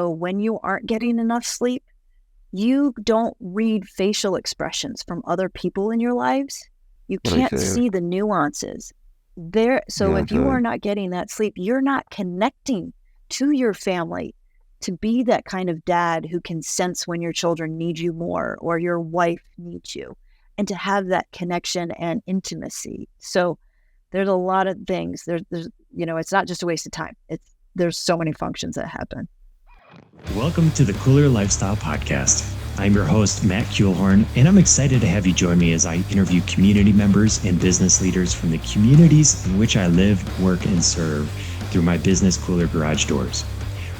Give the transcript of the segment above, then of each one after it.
So when you aren't getting enough sleep, you don't read facial expressions from other people in your lives. You can't see the nuances there. So if you are not getting that sleep, you're not connecting to your family to be that kind of dad who can sense when your children need you more or your wife needs you, and to have that connection and intimacy. So there's a lot of things. There's it's not just a waste of time. There's so many functions that happen. Welcome to the Kooler Lifestyle Podcast. I'm your host, Matt Kuehlhorn, and I'm excited to have you join me as I interview community members and business leaders from the communities in which I live, work, and serve through my business Kooler Garage Doors.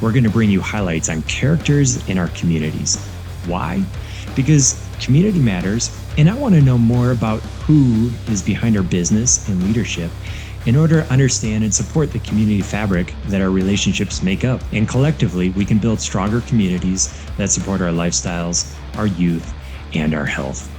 We're going to bring you highlights on characters in our communities. Why? Because community matters, and I want to know more about who is behind our business and leadership in order to understand and support the community fabric that our relationships make up. And collectively, we can build stronger communities that support our lifestyles, our youth, and our health.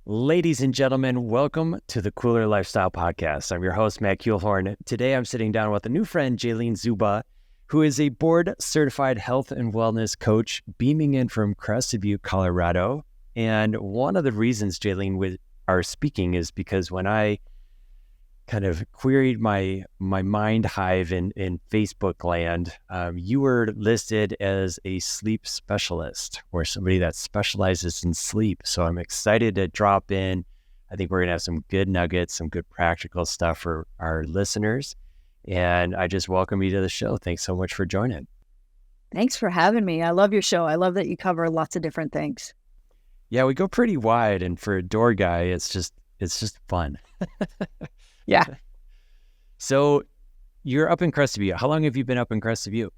Ladies and gentlemen, welcome to the Kooler Lifestyle Podcast. I'm your host, Matt Kuehlhorn. Today, I'm sitting down with a new friend, Jalene Szuba, who is a board-certified health and wellness coach beaming in from Crested Butte, Colorado. And one of the reasons, Jalene, are speaking is because when I kind of queried my mind hive in Facebook land, you were listed as a sleep specialist or somebody that specializes in sleep. So I'm excited to drop in. I think we're going to have some good nuggets, some good practical stuff for our listeners. And I just welcome you to the show. Thanks so much for joining. Thanks for having me. I love your show. I love that you cover lots of different things. Yeah, we go pretty wide, and for a door guy, it's just fun. Yeah. So you're up in Crested Butte. How long have you been up in Crested Butte?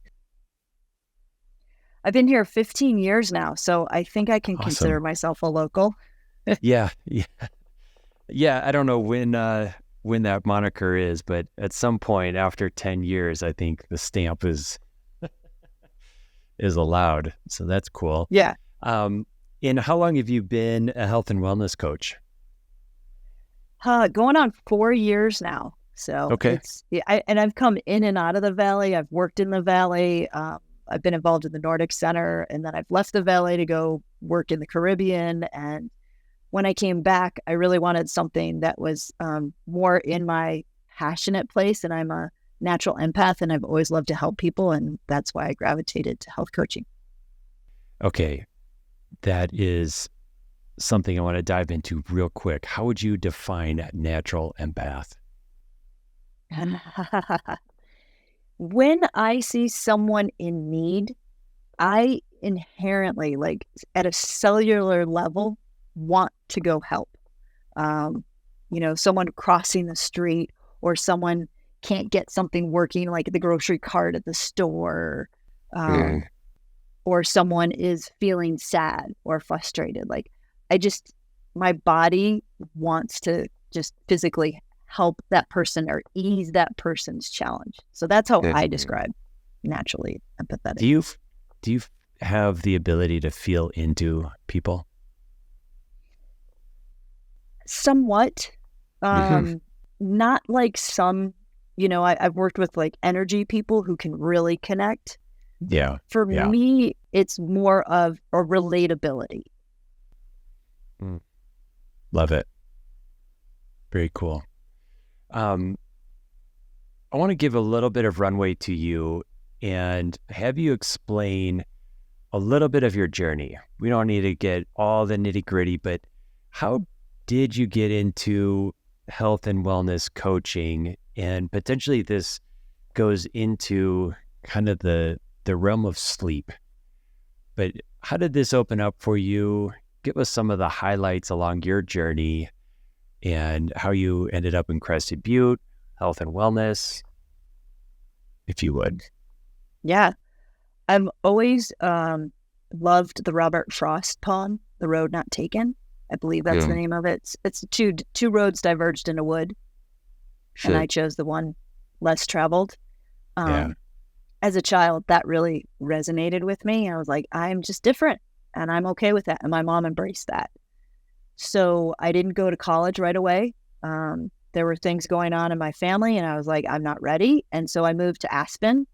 I've been here 15 years now, so I think I can consider myself a local. Yeah. I don't know when that moniker is, but at some point after 10 years, I think the stamp is allowed. So that's cool. Yeah. And how long have you been a health and wellness coach? Going on 4 years now. So okay. And I've come in and out of the Valley. I've worked in the Valley. I've been involved in the Nordic Center, and then I've left the Valley to go work in the Caribbean. And when I came back, I really wanted something that was more in my passionate place. And I'm a natural empath, and I've always loved to help people. And that's why I gravitated to health coaching. Okay. That is something I want to dive into real quick. How would you define natural empath? When I see someone in need, I inherently, like at a cellular level, want to go help. Someone crossing the street, or someone can't get something working, like the grocery cart at the store. Or someone is feeling sad or frustrated. Like my body wants to just physically help that person or ease that person's challenge. So that's how I describe naturally empathetic. Do you have the ability to feel into people? Somewhat. Not like some, I've worked with like energy people who can really connect. Yeah. For me, it's more of a relatability. Love it. Very cool. I want to give a little bit of runway to you and have you explain a little bit of your journey. We don't need to get all the nitty gritty, but how did you get into health and wellness coaching? And potentially this goes into kind of the realm of sleep. But how did this open up for you? Give us some of the highlights along your journey and how you ended up in Crested Butte, health and wellness, if you would. Yeah. I've always loved the Robert Frost poem, The Road Not Taken. I believe that's the name of it. It's two roads diverged in a wood. Sure. And I chose the one less traveled. As a child, that really resonated with me. I was like, I'm just different and I'm okay with that. And my mom embraced that. So I didn't go to college right away. there were things going on in my family, and I was like, I'm not ready. And so I moved to Aspen.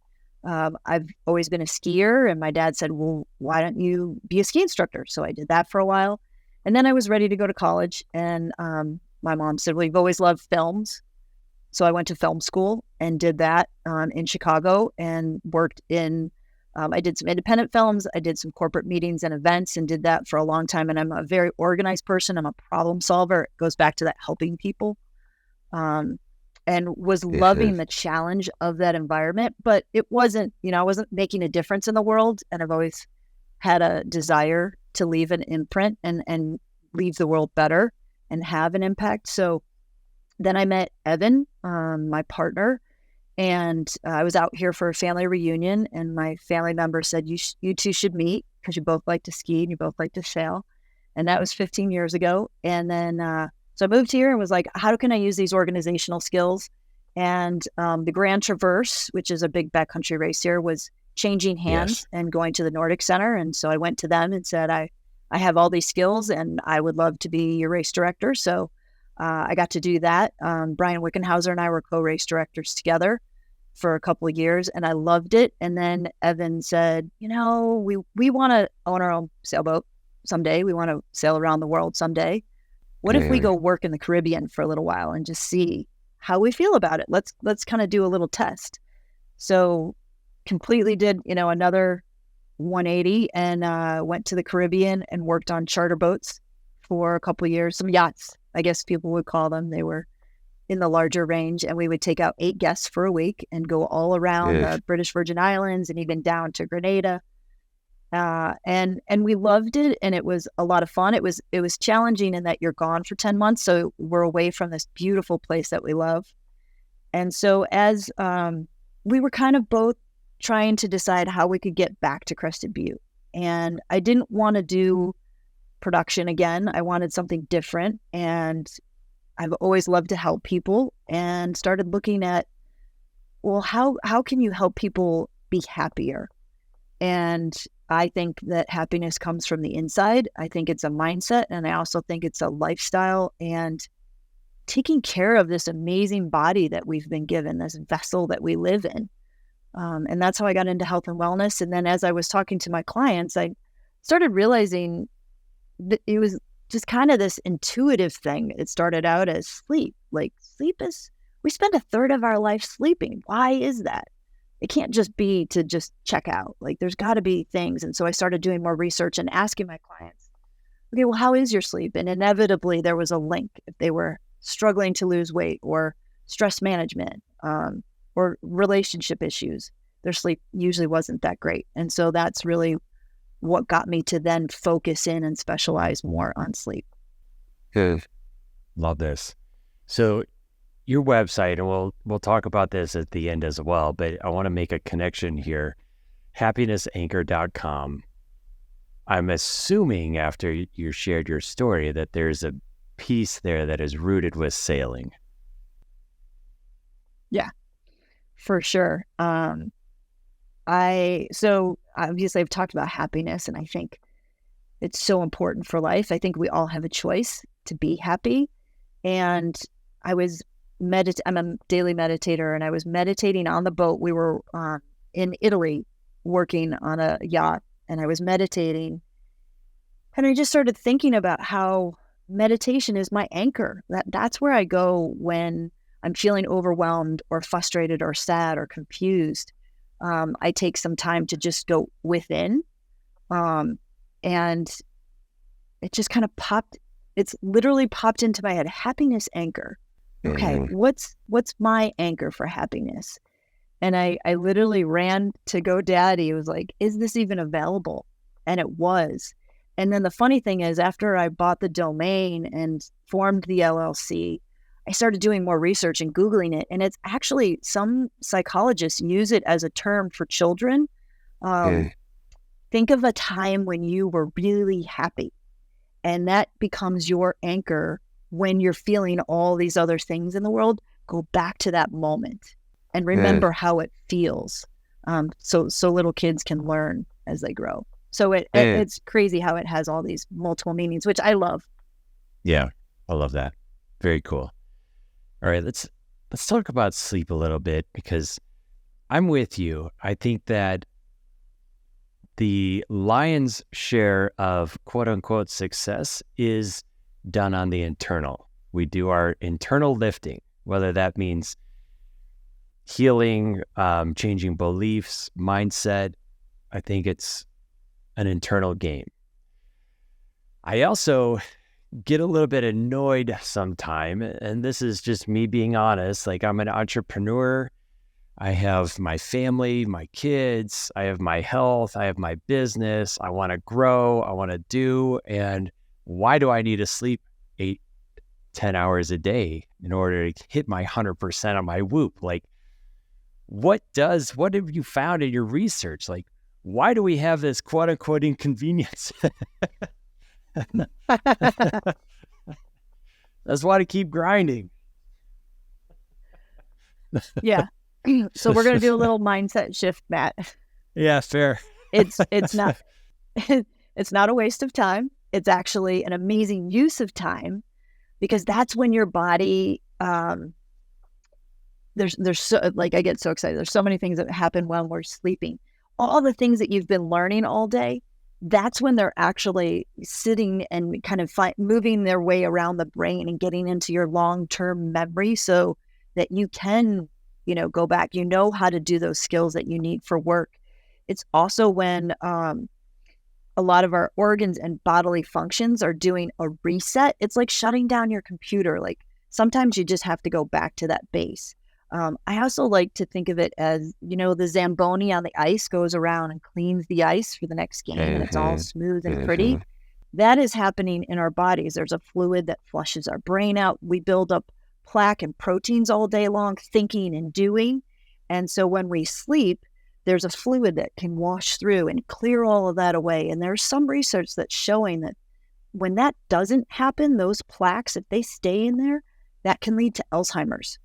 I've always been a skier, and my dad said, well, why don't you be a ski instructor? So I did that for a while. And then I was ready to go to college. And my mom said, well, you've always loved films. So I went to film school and did that in Chicago and worked in, I did some independent films. I did some corporate meetings and events and did that for a long time. And I'm a very organized person. I'm a problem solver. It goes back to that helping people. And was loving the challenge of that environment, but it wasn't, I wasn't making a difference in the world. And I've always had a desire to leave an imprint and leave the world better and have an impact. So then I met Evan, my partner, and I was out here for a family reunion, and my family member said, you two should meet because you both like to ski and you both like to sail. And that was 15 years ago. And then, so I moved here and was like, how can I use these organizational skills? And the Grand Traverse, which is a big backcountry race here, was changing hands and going to the Nordic Center. And so I went to them and said, I have all these skills and I would love to be your race director. So I got to do that. Brian Wickenhauser and I were co-race directors together for a couple of years, and I loved it. And then Evan said, we want to own our own sailboat someday. We want to sail around the world someday. What if we go work in the Caribbean for a little while and just see how we feel about it? Let's kind of do a little test. So completely did, another 180 and went to the Caribbean and worked on charter boats for a couple of years, some yachts, I guess people would call them. They were in the larger range, and we would take out 8 guests for a week and go all around the British Virgin Islands and even down to Grenada. And we loved it, and it was a lot of fun. It was challenging in that you're gone for 10 months. So we're away from this beautiful place that we love. And so as we were kind of both trying to decide how we could get back to Crested Butte, and I didn't want to do production again. I wanted something different, and I've always loved to help people, and started looking at, well, how can you help people be happier? And I think that happiness comes from the inside. I think it's a mindset, and I also think it's a lifestyle and taking care of this amazing body that we've been given, this vessel that we live in. And that's how I got into health and wellness. And then as I was talking to my clients, I started realizing that it was just kind of this intuitive thing. It started out as sleep. Like we spend a third of our life sleeping. Why is that? It can't just be to just check out. Like there's got to be things. And so I started doing more research and asking my clients, okay, well, how is your sleep? And inevitably there was a link. If they were struggling to lose weight or stress management or relationship issues, their sleep usually wasn't that great. And so that's really what got me to then focus in and specialize more on sleep. Good. Love this. So your website, and we'll talk about this at the end as well, but I want to make a connection here. happinessanchor.com. I'm assuming after you shared your story that there's a piece there that is rooted with sailing. Yeah, for sure. So obviously I've talked about happiness, and I think it's so important for life. I think we all have a choice to be happy. And I'm a daily meditator, and I was meditating on the boat. We were in Italy working on a yacht, and I was meditating, and I just started thinking about how meditation is my anchor. That's where I go when I'm feeling overwhelmed or frustrated or sad or confused. I take some time to just go within. And it just kind of it's literally popped into my head, happiness anchor. Okay, what's my anchor for happiness? And I literally ran to GoDaddy. It was like, is this even available? And it was. And then the funny thing is, after I bought the domain and formed the LLC, I started doing more research and Googling it. And it's actually, some psychologists use it as a term for children. Think of a time when you were really happy, and that becomes your anchor when you're feeling all these other things in the world. Go back to that moment and remember how it feels. So little kids can learn as they grow. So it's crazy how it has all these multiple meanings, which I love. Yeah, I love that. Very cool. All right, let's talk about sleep a little bit, because I'm with you. I think that the lion's share of quote unquote success is done on the internal. We do our internal lifting, whether that means healing, changing beliefs, mindset. I think it's an internal game. I also get a little bit annoyed sometime, and this is just me being honest. Like, I'm an entrepreneur. I have my family, my kids, I have my health, I have my business. I want to grow, I want to do. And why do I need to sleep 8-10 hours a day in order to hit my 100% on my whoop? Like, what have you found in your research? Like, why do we have this quote unquote inconvenience? That's why to keep grinding. Yeah. So we're going to do a little mindset shift, Matt. Yeah, fair. It's not it's not a waste of time. It's actually an amazing use of time, because that's when your body there's so, like, I get so excited. There's so many things that happen when we're sleeping. All the things that you've been learning all day, that's when they're actually sitting and kind of moving their way around the brain and getting into your long-term memory, so that you can, go back, how to do those skills that you need for work. It's also when a lot of our organs and bodily functions are doing a reset. It's like shutting down your computer. Like, sometimes you just have to go back to that base. I also like to think of it as, the Zamboni on the ice goes around and cleans the ice for the next game, and it's all smooth and pretty. That is happening in our bodies. There's a fluid that flushes our brain out. We build up plaque and proteins all day long, thinking and doing. And so when we sleep, there's a fluid that can wash through and clear all of that away. And there's some research that's showing that when that doesn't happen, those plaques, if they stay in there, that can lead to Alzheimer's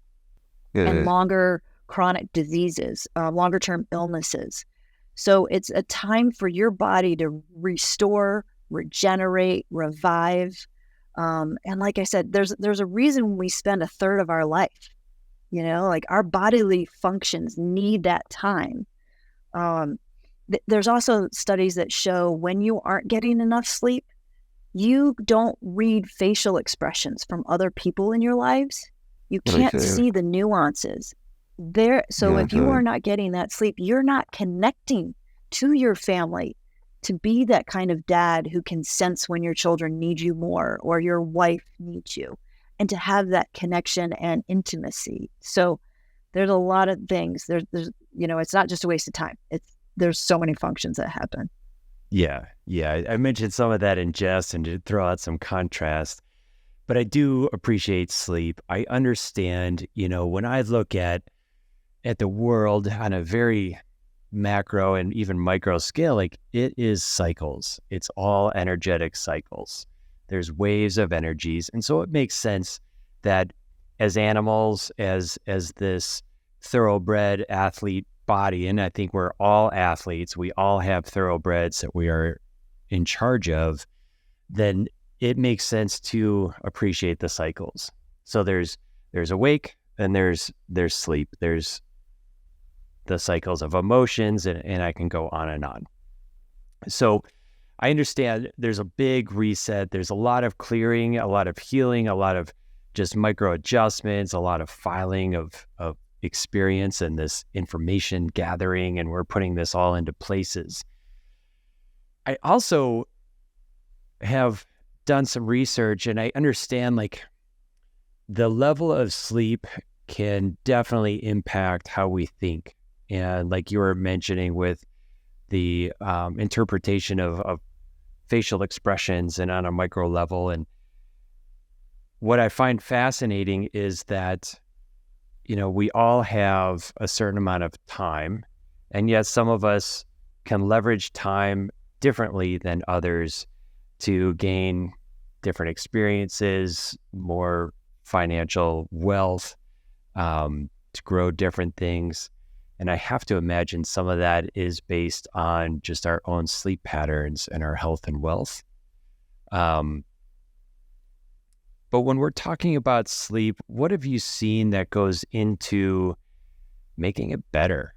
and longer chronic diseases, longer term illnesses. So it's a time for your body to restore, regenerate, revive. And like I said, there's a reason we spend a third of our life, like our bodily functions need that time. There's also studies that show when you aren't getting enough sleep, you don't read facial expressions from other people in your lives. You can't see the nuances there. So if you are not getting that sleep, you're not connecting to your family to be that kind of dad who can sense when your children need you more or your wife needs you, and to have that connection and intimacy. So there's a lot of things. There's it's not just a waste of time. There's so many functions that happen. Yeah. I mentioned some of that in jest and to throw out some contrast, but I do appreciate sleep. I understand, when I look at the world on a very macro and even micro scale, like, it is cycles. It's all energetic cycles. There's waves of energies. And so it makes sense that as animals, as this thoroughbred athlete body, and I think we're all athletes, we all have thoroughbreds that we are in charge of, then it makes sense to appreciate the cycles. So there's awake and there's sleep. There's the cycles of emotions, and I can go on and on. So I understand there's a big reset. There's a lot of clearing, a lot of healing, a lot of just micro adjustments, a lot of filing of experience and this information gathering, and we're putting this all into places. I also have done some research, and I understand, like, the level of sleep can definitely impact how we think. And like you were mentioning with the interpretation of facial expressions and on a micro level. And what I find fascinating is that, we all have a certain amount of time, and yet some of us can leverage time differently than others to gain different experiences, more financial wealth, to grow different things. And I have to imagine some of that is based on just our own sleep patterns and our health and wealth. But But when we're talking about sleep, what have you seen that goes into making it better?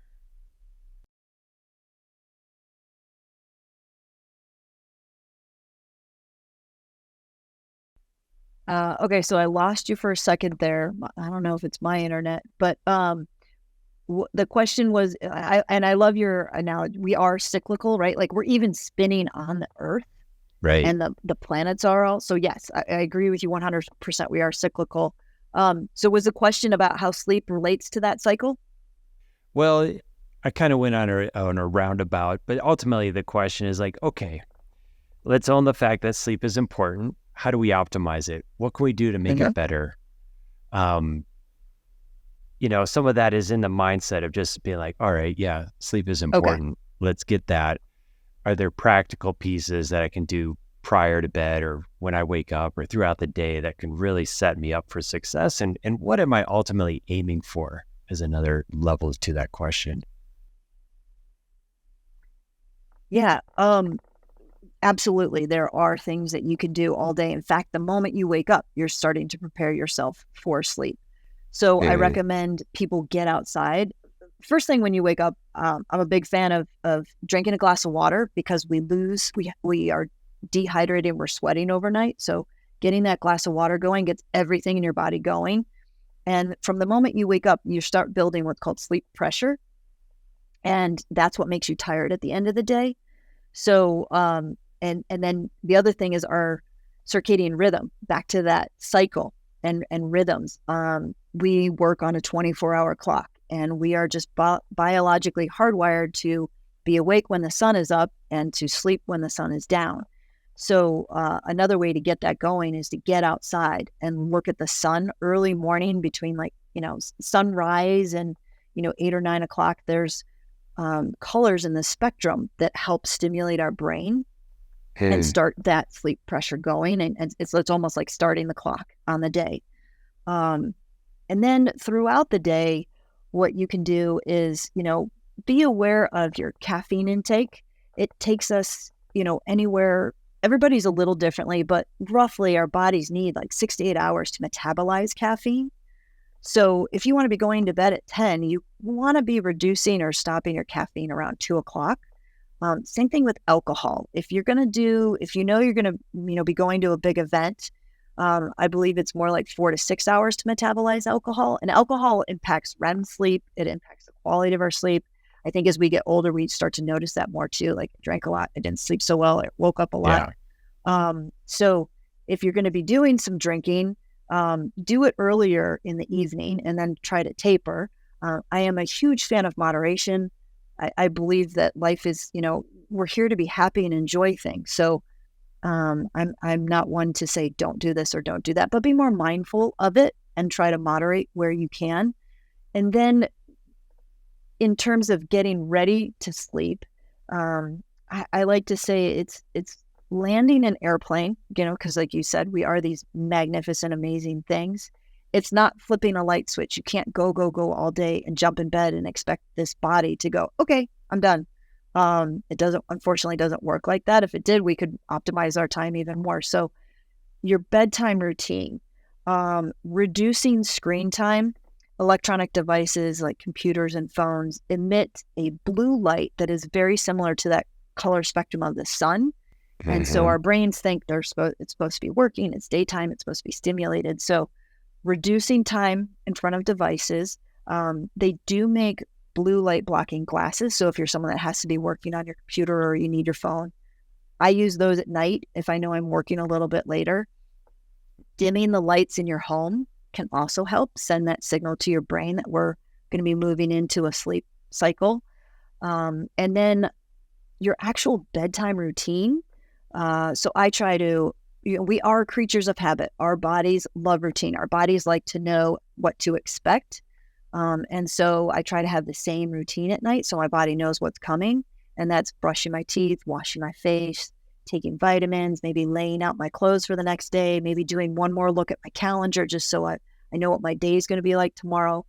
Okay, so I lost you for a second there. I don't know if it's my internet, but the question was, and I love your analogy. We are cyclical, right? Like we're even spinning on the Earth, Right. and the planets are all. So yes, I agree with you 100%. We are cyclical. So was the question about how sleep relates to that cycle? Well, I kind of went on a roundabout, but ultimately the question is like, okay, let's own the fact that sleep is important. How do we optimize it? What can we do to make it better? Some of that is in the mindset of just being like, all right, yeah, sleep is important. Okay. Let's get that. Are there practical pieces that I can do prior to bed or when I wake up or throughout the day that can really set me up for success? And what am I ultimately aiming for is another level to that question. Yeah. Absolutely. There are things that you can do all day. In fact, the moment you wake up, you're starting to prepare yourself for sleep. So I recommend people get outside. First thing when you wake up, I'm a big fan of drinking a glass of water because we are dehydrated, we're sweating overnight. So getting that glass of water going gets everything in your body going. And from the moment you wake up, you start building what's called sleep pressure. And that's what makes you tired at the end of the day. So, and then the other thing is our circadian rhythm, back to that cycle and rhythms. We work on a 24-hour clock, and we are just biologically hardwired to be awake when the sun is up and to sleep when the sun is down. So another way to get that going is to get outside and look at the sun early morning between sunrise and 8 or 9 o'clock. There's colors in the spectrum that help stimulate our brain and start that sleep pressure going. And it's almost like starting the clock on the day. And then throughout the day, what you can do is, be aware of your caffeine intake. It takes us, anywhere. Everybody's a little differently, but roughly our bodies need like 6 to 8 hours to metabolize caffeine. So if you want to be going to bed at 10, you want to be reducing or stopping your caffeine around 2 o'clock. Same thing with alcohol. If you're going to be going to a big event, I believe it's more like 4 to 6 hours to metabolize alcohol. And alcohol impacts REM sleep. It impacts the quality of our sleep. I think as we get older, we start to notice that more too. Like I drank a lot, I didn't sleep so well, I woke up a lot. Yeah. So if you're going to be doing some drinking, do it earlier in the evening and then try to taper. I am a huge fan of moderation. I believe that life is, we're here to be happy and enjoy things. So I'm not one to say don't do this or don't do that, but be more mindful of it and try to moderate where you can. And then in terms of getting ready to sleep, I like to say it's landing an airplane, because like you said, we are these magnificent, amazing things. It's not flipping a light switch. You can't go all day and jump in bed and expect this body to go, okay, I'm done. It unfortunately doesn't work like that. If it did, we could optimize our time even more. So your bedtime routine, reducing screen time. Electronic devices like computers and phones emit a blue light that is very similar to that color spectrum of the sun. And so our brains think it's supposed to be working. It's daytime. It's supposed to be stimulated. So reducing time in front of devices. They do make blue light blocking glasses. So if you're someone that has to be working on your computer or you need your phone, I use those at night if I know I'm working a little bit later. Dimming the lights in your home can also help send that signal to your brain that we're going to be moving into a sleep cycle. And then your actual bedtime routine. So I try to, we are creatures of habit. Our bodies love routine. Our bodies like to know what to expect. And so I try to have the same routine at night so my body knows what's coming. And that's brushing my teeth, washing my face, taking vitamins, maybe laying out my clothes for the next day, maybe doing one more look at my calendar just so I know what my day is going to be like tomorrow.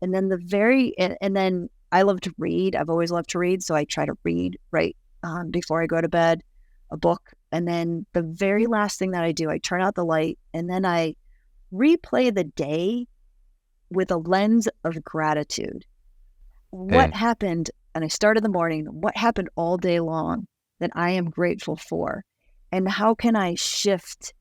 And then and then I love to read. I've always loved to read. So I try to read right before I go to bed, a book. And then the very last thing that I do, I turn out the light and then I replay the day with a lens of gratitude. What happened? And I started the morning, what happened all day long that I am grateful for? And how can I shift,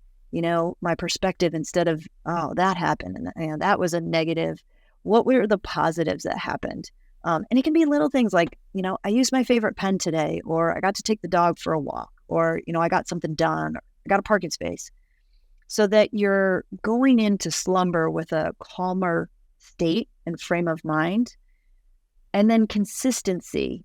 my perspective instead of, oh, that happened and that was a negative. What were the positives that happened? And it can be little things like, I used my favorite pen today, or I got to take the dog for a walk, or, I got something done, or I got a parking space, so that you're going into slumber with a calmer state and frame of mind. And then consistency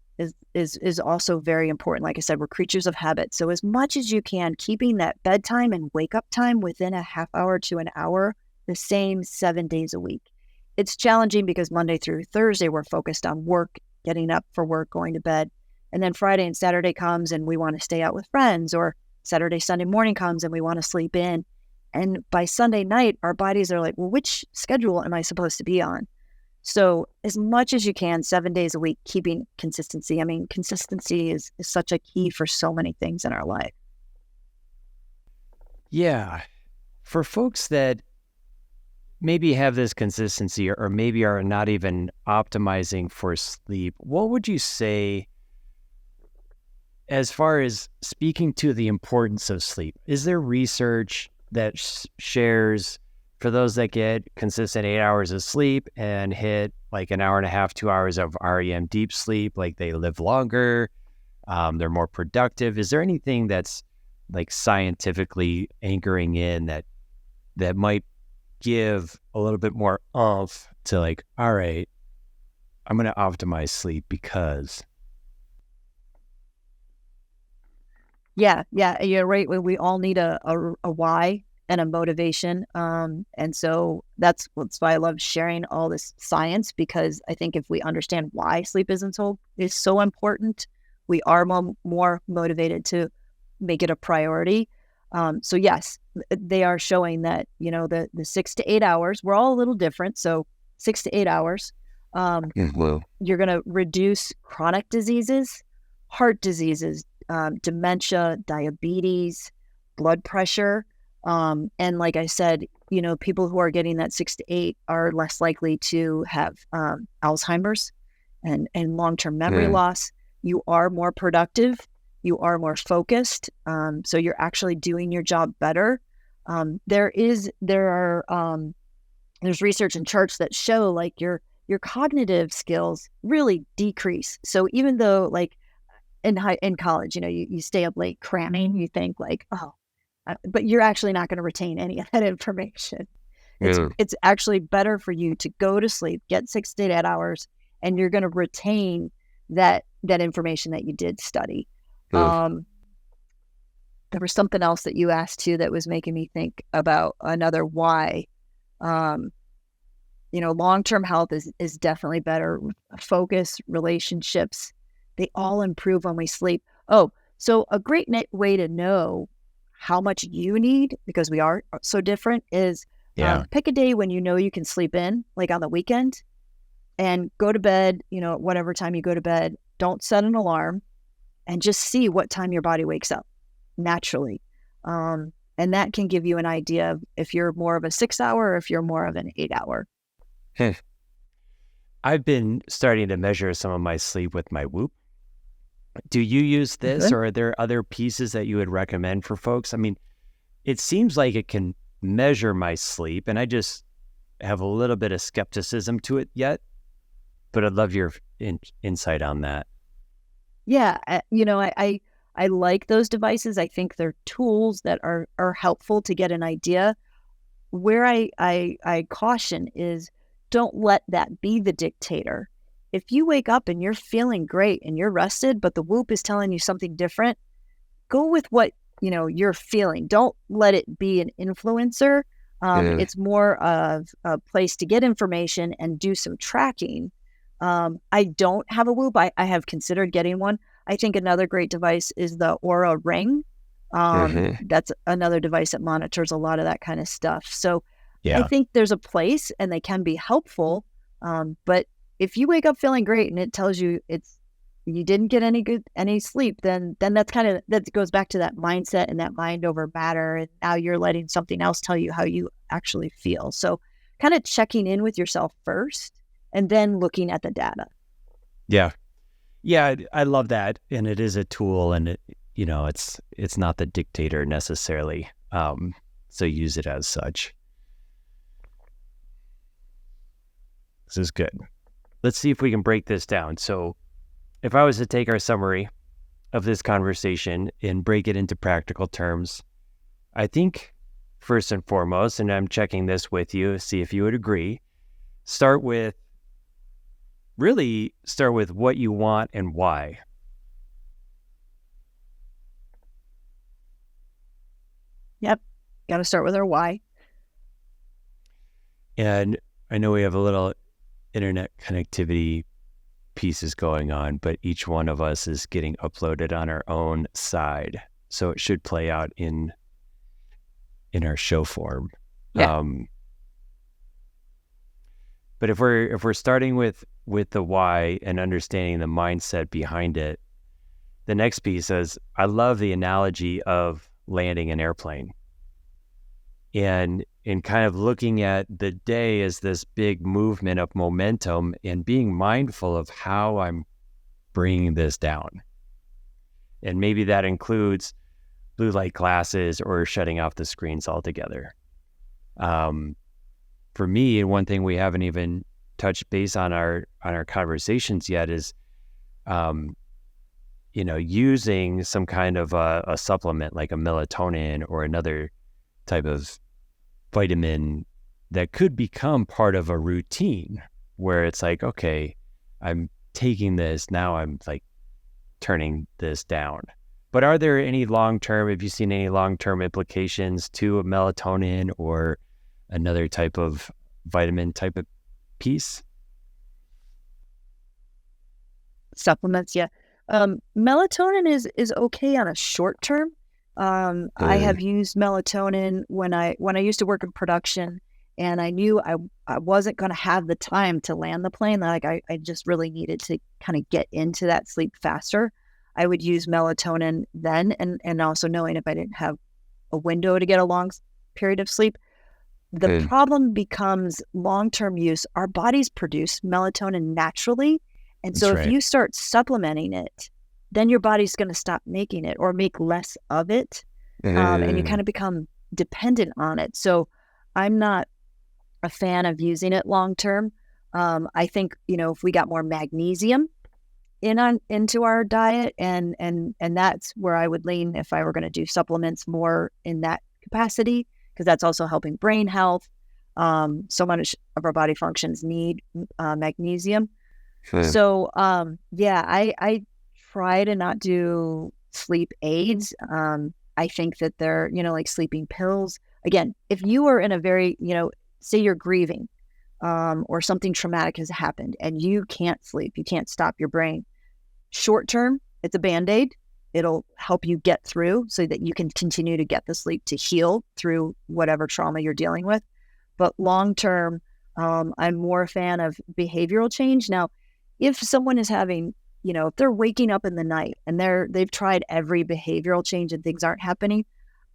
is also very important. Like I said, we're creatures of habit. So as much as you can, keeping that bedtime and wake up time within a half hour to an hour, the same 7 days a week. It's challenging because Monday through Thursday, we're focused on work, getting up for work, going to bed. And then Friday and Saturday comes and we want to stay out with friends, or Saturday, Sunday morning comes and we want to sleep in. And by Sunday night, our bodies are like, well, which schedule am I supposed to be on? So as much as you can, 7 days a week, keeping consistency. I mean, consistency is such a key for so many things in our life. Yeah. For folks that maybe have this consistency or maybe are not even optimizing for sleep, what would you say as far as speaking to the importance of sleep? Is there research that shares for those that get consistent 8 hours of sleep and hit like an hour and a half, 2 hours of REM deep sleep, like they live longer, they're more productive? Is there anything that's like scientifically anchoring in that might give a little bit more oomph to like, all right, I'm going to optimize sleep because... Yeah, you're right. We all need a why and a motivation. And so that's why I love sharing all this science, because I think if we understand why sleep is so important, we are more motivated to make it a priority. So yes, they are showing that, the 6 to 8 hours, we're all a little different. So 6 to 8 hours, you're going to reduce chronic diseases, heart diseases, dementia, diabetes, blood pressure. And like I said, people who are getting that 6 to 8 are less likely to have Alzheimer's and long-term memory loss. You are more productive. You are more focused. So you're actually doing your job better. There's research and charts that show like your cognitive skills really decrease. So even though like in college, you stay up late cramming, you think like, oh, but you're actually not going to retain any of that information. It's actually better for you to go to sleep, get 6 to 8 hours, and you're going to retain that information that you did study. There was something else that you asked too that was making me think about another why. Long-term health is definitely better. Focus, relationships, they all improve when we sleep. Oh, so a great way to know how much you need, because we are so different, is pick a day when you can sleep in, like on the weekend, and go to bed, whatever time you go to bed. Don't set an alarm, and just see what time your body wakes up naturally. And that can give you an idea of if you're more of a 6 hour or if you're more of an 8 hour. I've been starting to measure some of my sleep with my Whoop. Do you use this, or are there other pieces that you would recommend for folks? I mean, it seems like it can measure my sleep, and I just have a little bit of skepticism to it yet, but I'd love your insight on that. Yeah, I like those devices. I think they're tools that are helpful to get an idea. Where I caution is, don't let that be the dictator. If you wake up and you're feeling great and you're rested, but the Whoop is telling you something different, go with what you're feeling. Don't let it be an influencer. It's more of a place to get information and do some tracking. I don't have a Whoop. I have considered getting one. I think another great device is the Oura Ring. That's another device that monitors a lot of that kind of stuff. So I think there's a place and they can be helpful. But if you wake up feeling great and it tells you you didn't get any sleep, then that goes back to that mindset and that mind over matter. And now you're letting something else tell you how actually feel. So kind of checking in with yourself first and then looking at the data. Yeah. Yeah, I love that. And it is a tool, and it's not the dictator necessarily. So use it as such. This is good. Let's see if we can break this down. So if I was to take our summary of this conversation and break it into practical terms, I think first and foremost, and I'm checking this with you, see if you would agree, start with what you want and why. Yep. Got to start with our why. And I know we have a little internet connectivity pieces going on, but each one of us is getting uploaded on our own side. So it should play out in our show form. Yeah. But if we're starting with the why and understanding the mindset behind it, the next piece is, I love the analogy of landing an airplane and kind of looking at the day as this big movement of momentum and being mindful of how I'm bringing this down. And maybe that includes blue light glasses or shutting off the screens altogether. For me, one thing we haven't even touched base on our conversations yet is, using some kind of a supplement like a melatonin or another type of vitamin that could become part of a routine where it's like, okay, I'm taking this, now I'm like turning this down. But are there any have you seen any long-term implications to a melatonin or another type of vitamin type of piece? Supplements, yeah. Melatonin is okay on a short term. I have used melatonin when I used to work in production, and I knew I wasn't going to have the time to land the plane. Like I just really needed to kind of get into that sleep faster. I would use melatonin then, and also knowing if I didn't have a window to get a long period of sleep. The problem becomes long-term use. Our bodies produce melatonin naturally. And so if you start supplementing it, then your body's going to stop making it or make less of it. And you kind of become dependent on it. So I'm not a fan of using it long-term. I think, if we got more magnesium into our diet, and that's where I would lean if I were going to do supplements more in that capacity, because that's also helping brain health. So much of our body functions need magnesium. So, I try to not do sleep aids. I think that they're, like sleeping pills. Again, if you are in a very, say you're grieving, or something traumatic has happened and you can't sleep, you can't stop your brain. Short term, it's a Band-Aid. It'll help you get through so that you can continue to get the sleep to heal through whatever trauma you're dealing with. But long term, I'm more a fan of behavioral change. Now, if someone is having, if they're waking up in the night and they've tried every behavioral change and things aren't happening,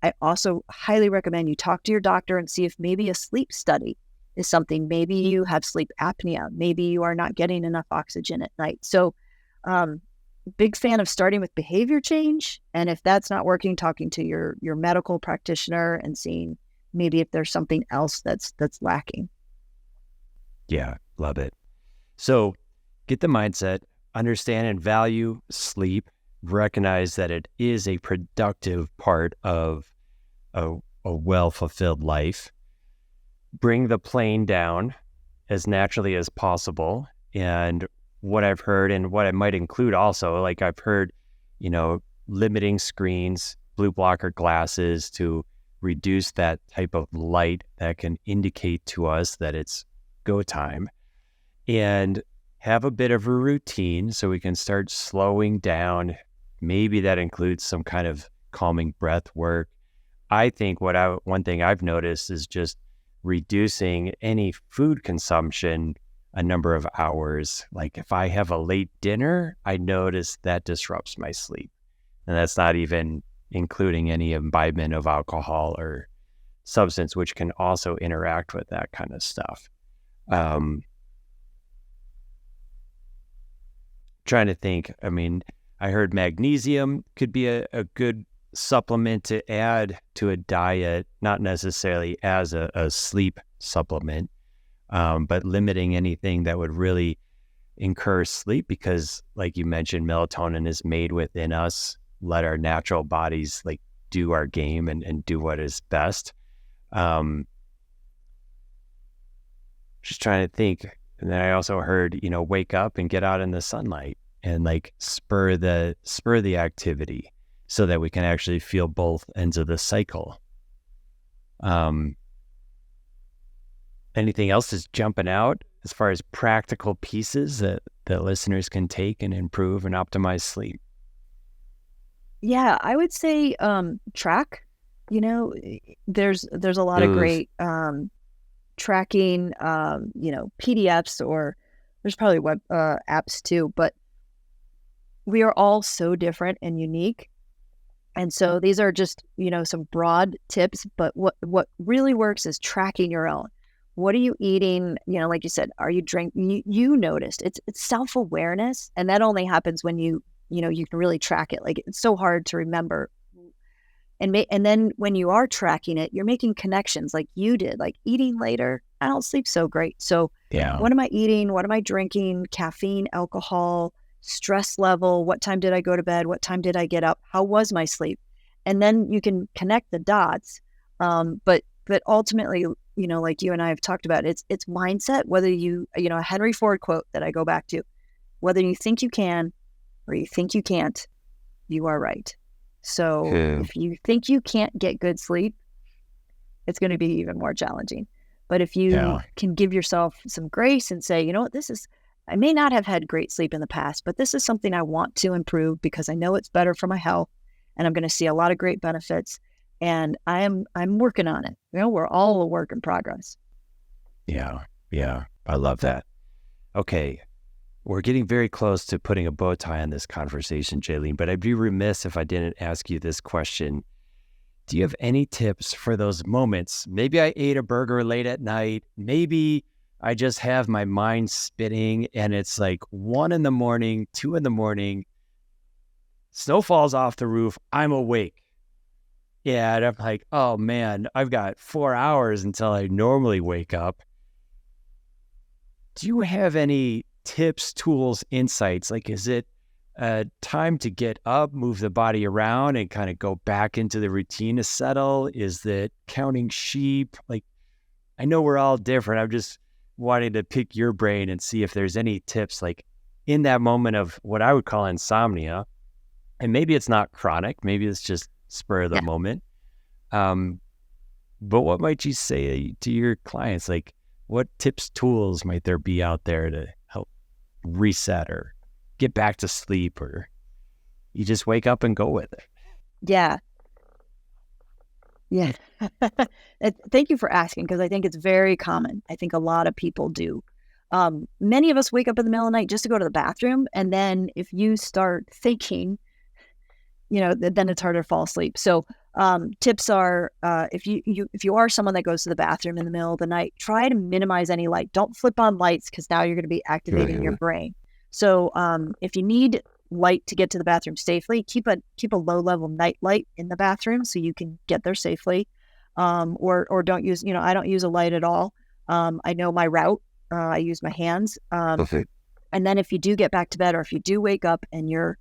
I also highly recommend you talk to your doctor and see if maybe a sleep study is something. Maybe you have sleep apnea. Maybe you are not getting enough oxygen at night. So, big fan of starting with behavior change. And if that's not working, talking to your medical practitioner and seeing maybe if there's something else that's lacking. Yeah, love it. So get the mindset, understand and value sleep, recognize that it is a productive part of a well-fulfilled life. Bring the plane down as naturally as possible. And what I've heard and what I might include also, like I've heard, limiting screens, blue blocker glasses to reduce that type of light that can indicate to us that it's go time, and have a bit of a routine so we can start slowing down. Maybe that includes some kind of calming breath work. I think one thing I've noticed is just reducing any food consumption a number of hours. Like if I have a late dinner, I notice that disrupts my sleep. And that's not even including any imbibement of alcohol or substance, which can also interact with that kind of stuff. Trying to think, I mean, I heard magnesium could be a good supplement to add to a diet, not necessarily as a sleep supplement, but limiting anything that would really incur sleep, because like you mentioned, melatonin is made within us. Let our natural bodies like do our game and do what is best. Just trying to think. And then I also heard, wake up and get out in the sunlight and like spur the activity so that we can actually feel both ends of the cycle. Anything else is jumping out as far as practical pieces that listeners can take and improve and optimize sleep? Yeah, I would say track. There's a lot of great tracking, PDFs, or there's probably web apps too, but we are all so different and unique. And so these are just, some broad tips, but what really works is tracking your own. What are you eating? Like you said, are you drinking? You noticed it's self-awareness. And that only happens when you can really track it. Like, it's so hard to remember. And then when you are tracking it, you're making connections like you did, like eating later. I don't sleep so great. So what am I eating? What am I drinking? Caffeine, alcohol, stress level. What time did I go to bed? What time did I get up? How was my sleep? And then you can connect the dots. But ultimately, like you and I have talked about, it's mindset. Whether a Henry Ford quote that I go back to, whether you think you can or you think you can't, you are right. So if you think you can't get good sleep, it's going to be even more challenging. But if you can give yourself some grace and say, what, I may not have had great sleep in the past, but this is something I want to improve because I know it's better for my health and I'm going to see a lot of great benefits. And I'm working on it. We're all a work in progress. Yeah. I love that. Okay. We're getting very close to putting a bow tie on this conversation, Jalene, but I'd be remiss if I didn't ask you this question. Do you have any tips for those moments? Maybe I ate a burger late at night. Maybe I just have my mind spinning and it's like 1 a.m, 2 a.m. Snow falls off the roof. I'm awake. Yeah, and I'm like, oh man, I've got 4 hours until I normally wake up. Do you have any tips, tools, insights? Like, is it time to get up, move the body around and kind of go back into the routine to settle? Is that counting sheep? Like, I know we're all different. I'm just wanting to pick your brain and see if there's any tips, like in that moment of what I would call insomnia. And maybe it's not chronic, maybe it's just spur of the moment. But what might you say to your clients? Like, what tips, tools might there be out there to help reset or get back to sleep, or you just wake up and go with it? Yeah. Thank you for asking, because I think it's very common. I think a lot of people do. Many of us wake up in the middle of the night just to go to the bathroom. And then if you start thinking, then it's harder to fall asleep. So tips are, if you are someone that goes to the bathroom in the middle of the night, try to minimize any light. Don't flip on lights, because now you're going to be activating your brain. So if you need light to get to the bathroom safely, keep a low level night light in the bathroom so you can get there safely. Or don't use, I don't use a light at all. I know my route. I use my hands. And then if you do get back to bed, or if you do wake up and your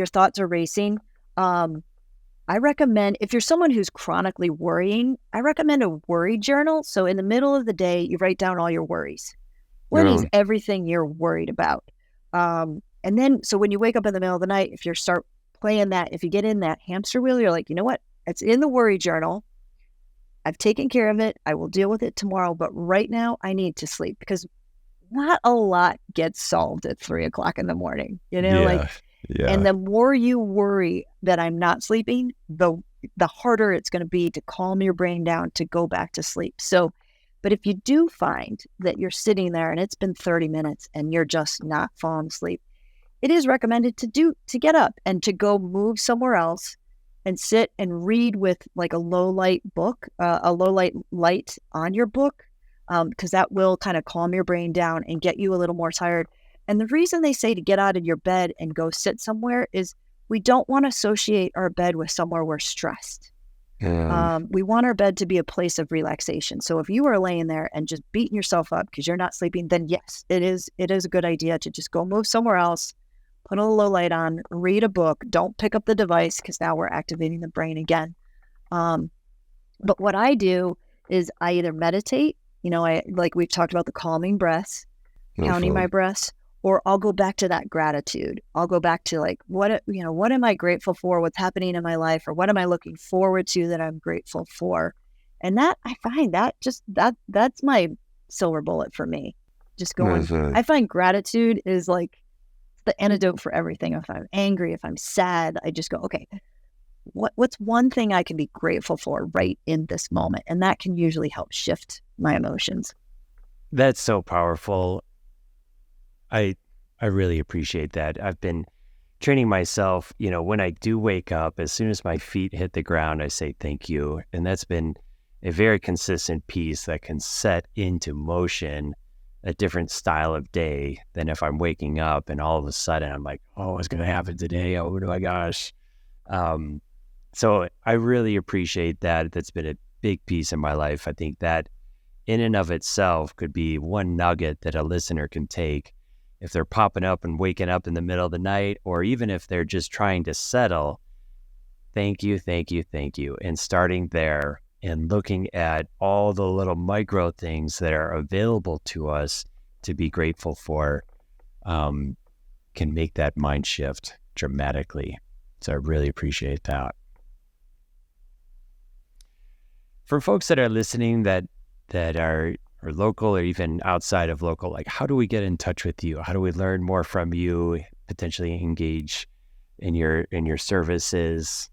thoughts are racing, I recommend, if you're someone who's chronically worrying, I recommend a worry journal. So in the middle of the day, you write down all your worries. What is everything you're worried about? And then, so when you wake up in the middle of the night, if you start playing that, if you get in that hamster wheel, you're like, you know what? It's in the worry journal. I've taken care of it. I will deal with it tomorrow. But right now I need to sleep, because not a lot gets solved at 3:00 in the morning, and the more you worry that I'm not sleeping, the harder it's going to be to calm your brain down to go back to sleep. So, but if you do find that you're sitting there and it's been 30 minutes and you're just not falling asleep, it is recommended to get up and to go move somewhere else, and sit and read with like a low light light on your book, because that will kind of calm your brain down and get you a little more tired. And the reason they say to get out of your bed and go sit somewhere is we don't want to associate our bed with somewhere we're stressed. We want our bed to be a place of relaxation. So if you are laying there and just beating yourself up because you're not sleeping, then yes, it is a good idea to just go move somewhere else, put a low light on, read a book. Don't pick up the device because now we're activating the brain again. But what I do is I either meditate, I like we've talked about the calming breaths, counting my breaths, or I'll go back to that gratitude. I'll go back to like, what am I grateful for? What's happening in my life? Or what am I looking forward to that I'm grateful for? And that I find that's my silver bullet for me. Just going, I find gratitude is like the antidote for everything. If I'm angry, if I'm sad, I just go, okay, what's one thing I can be grateful for right in this moment? And that can usually help shift my emotions. That's so powerful. I really appreciate that. I've been training myself, when I do wake up, as soon as my feet hit the ground, I say thank you. And that's been a very consistent piece that can set into motion a different style of day than if I'm waking up and all of a sudden I'm like, oh, what's going to happen today? Oh my gosh. So I really appreciate that. That's been a big piece in my life. I think that in and of itself could be one nugget that a listener can take if they're popping up and waking up in the middle of the night, or even if they're just trying to settle. Thank you, thank you, thank you. And starting there and looking at all the little micro things that are available to us to be grateful for can make that mind shift dramatically. So I really appreciate that. For folks that are listening that are local or even outside of local, like how do we get in touch with you? How do we learn more from you, potentially engage in your services?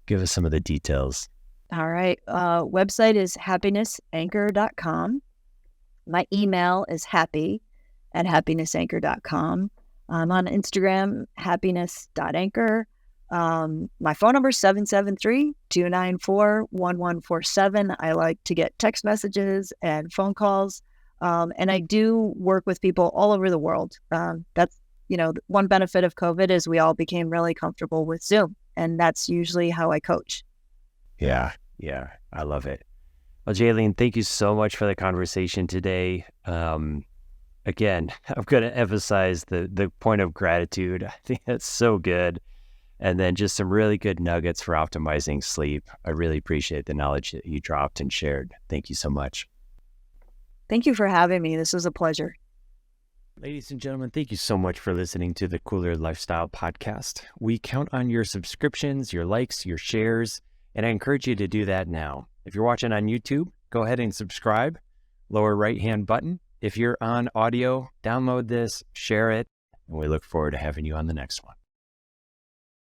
Give us some of the details. All right. Website is happinessanchor.com. My email is happy@happinessanchor.com. I'm on Instagram, happiness.anchor. My phone number is 773-294-1147. I like to get text messages and phone calls. And I do work with people all over the world. That's, one benefit of COVID is we all became really comfortable with Zoom. And that's usually how I coach. Yeah. I love it. Well, Jalene, thank you so much for the conversation today. Again, I'm going to emphasize the point of gratitude. I think that's so good. And then just some really good nuggets for optimizing sleep. I really appreciate the knowledge that you dropped and shared. Thank you so much. Thank you for having me. This was a pleasure. Ladies and gentlemen, thank you so much for listening to the Kooler Lifestyle Podcast. We count on your subscriptions, your likes, your shares, and I encourage you to do that now. If you're watching on YouTube, go ahead and subscribe, lower right-hand button. If you're on audio, download this, share it, and we look forward to having you on the next one.